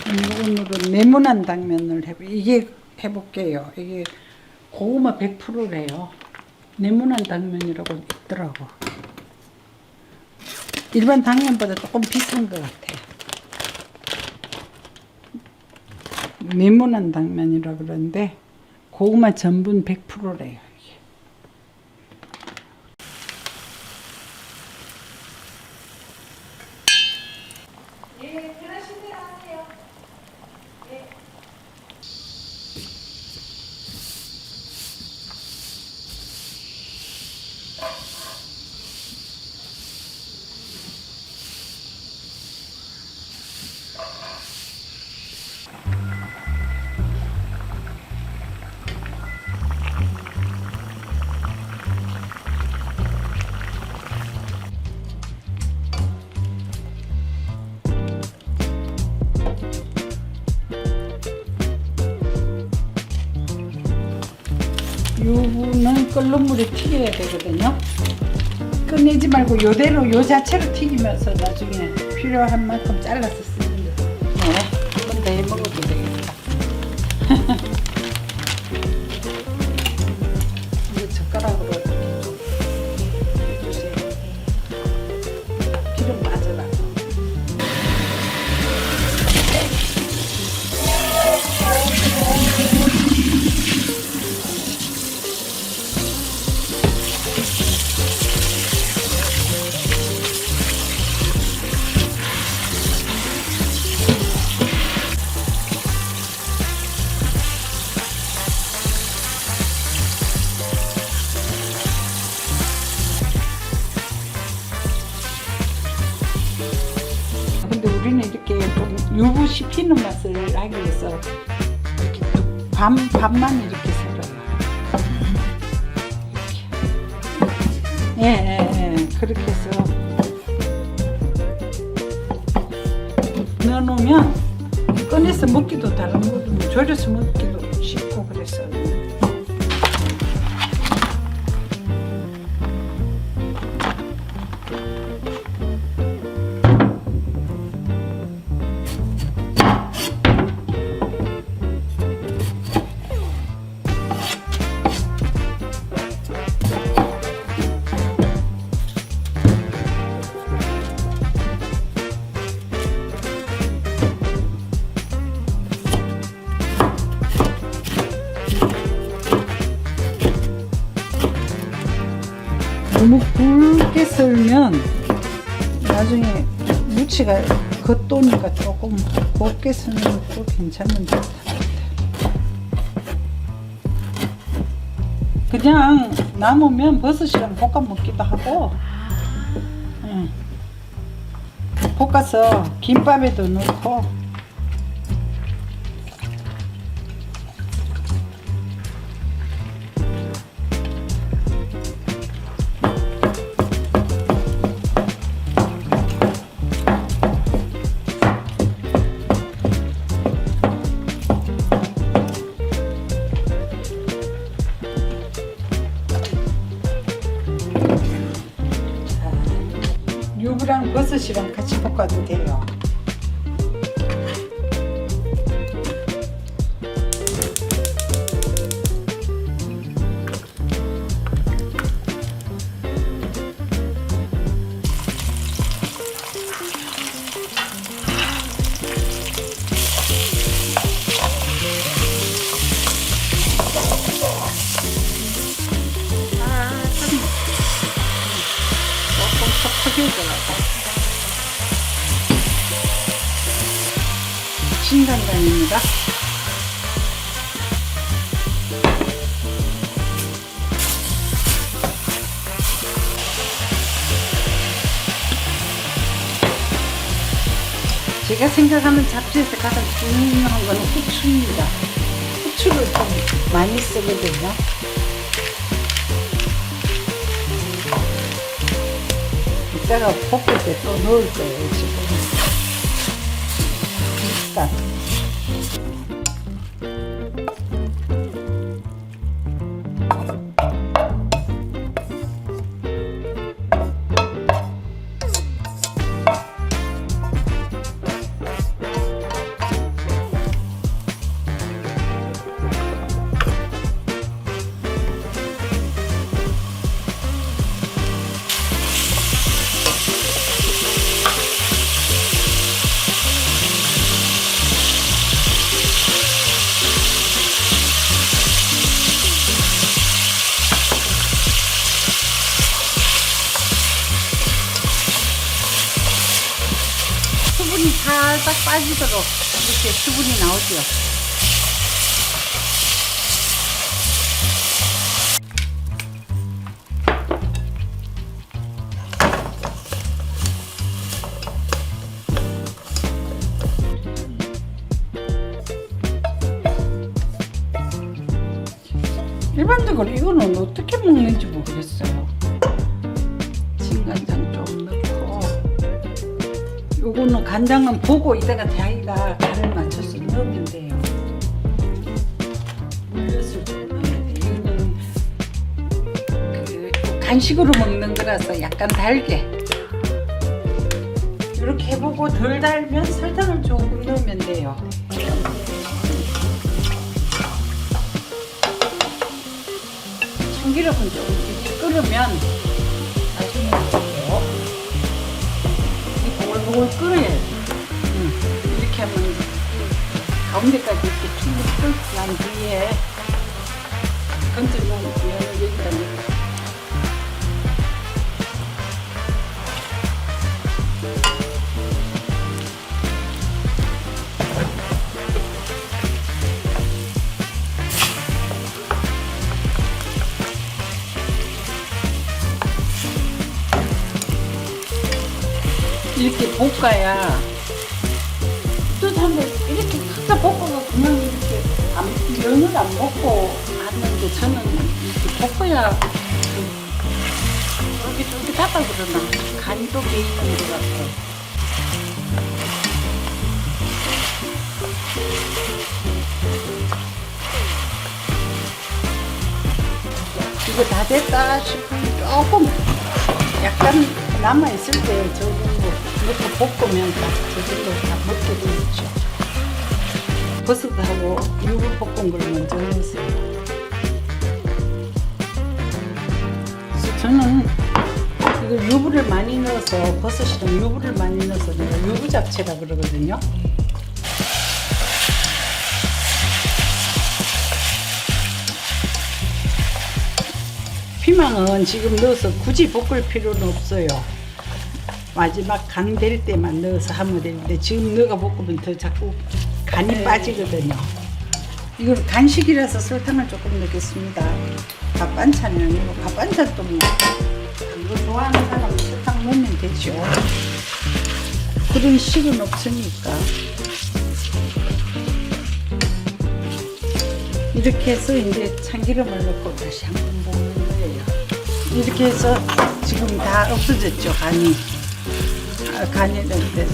오늘은 네모난 당면을 이게 해볼게요. 이게 고구마 100%래요. 네모난 당면이라고 있더라고. 일반 당면보다 조금 비싼 것 같아요. 네모난 당면이라 그러는데 고구마 전분 100%래요. 유부는 끓는 물에 튀겨야 되거든요. 꺼내지 말고 요대로 요 자체로 튀기면서 나중에 필요한 만큼 잘라서 쓰면 돼요. 네, 조금 더 해먹어도 되겠다. 이거 젓가락으로 이렇게 좀 해주세요. 기름 빠져라. 근데 우리는 이렇게 좀 유부 씹히는 맛을 하기 위해서 이렇게 반만 이렇게 썰어요. 예, 그렇게 해서 넣어놓으면 꺼내서 먹기도 다른 것도 졸여서 먹기도 쉽고 그래서. 너무 굵게 썰면 나중에 무치가 겉도니까 조금 곱게 썰는 것도 괜찮은 것 같아요. 그냥 남으면 버섯이랑 볶아 먹기도 하고, 볶아서 김밥에도 넣고. 유부랑 버섯이랑 같이 볶아도 돼요. 진간장입니다. 제가 생각하는 잡지에서 가장 중요한 건 후추입니다. 후추를 좀 많이 쓰거든요. 이따가 볶을 때 또 넣을 거예요, 지금. 일단. 싹싹 빠지도록 이렇게 수분이 나오죠. 일반적으로 이거는 어떻게 먹는지 모르겠어요. 진간장 좀 넣고, 요거는 간장은 보고 이따가 자기가 간을 맞춰서 넣으면 돼요. 물엿을 좀 넣어야 돼. 이거는 그 간식으로 먹는 거라서 약간 달게. 이렇게 해보고 덜 달면 설탕을 조금 넣으면 돼요. 참기름은 좀 끓으면 나중에 넣을게요. 이 보글보글 끓여야 돼. 이렇게 하면 가운데까지 이렇게 충분히 끓고 난 뒤에 건져놓은 면을 여기다 넣고. 이렇게 볶아야 또 한번 이렇게 각자 볶아서 그냥 이렇게 면을 안 먹고 하는데 저는 이렇게 볶아야 쫄깃쫄깃하다 그러나 간도 배이는 것 같아요. 이거 다 됐다 싶으면 조금 약간 남아있을 때 저 정도 이렇게 볶으면 딱 저 정도 다 먹게 되죠. 버섯하고 유부 볶은 걸 먼저 넣었어요. 그래서 저는 이걸 유부를 많이 넣어서 버섯이랑 유부를 많이 넣어서 내가 유부 잡채라 그러거든요. 피망은 지금 넣어서 굳이 볶을 필요는 없어요. 마지막 간 될 때만 넣어서 하면 되는데 지금 넣어가 볶으면 더 자꾸 간이 빠지거든요. 이건 간식이라서 설탕을 조금 넣겠습니다. 밥 반찬이 아니고 밥 반찬도 뭐 이거 좋아하는 사람은 설탕 넣으면 되죠. 그런 식은 없으니까. 이렇게 해서 이제 참기름을 넣고 다시 한번 볶는 거예요. 이렇게 해서 지금 다 없어졌죠, 간이. 간이 이렇게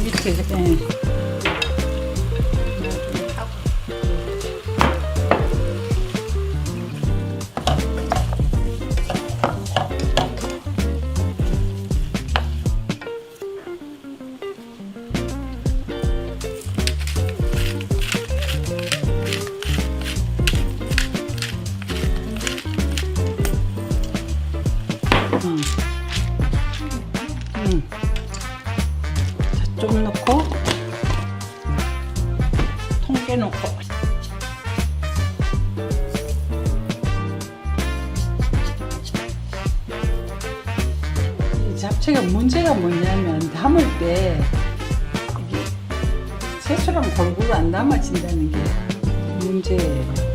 밑에 그냥 좀 넣고 통깨 넣고 이 잡채가 문제가 뭐냐면 담을 때 이게 채소랑 골고루 안 담아진다는 게 문제예요.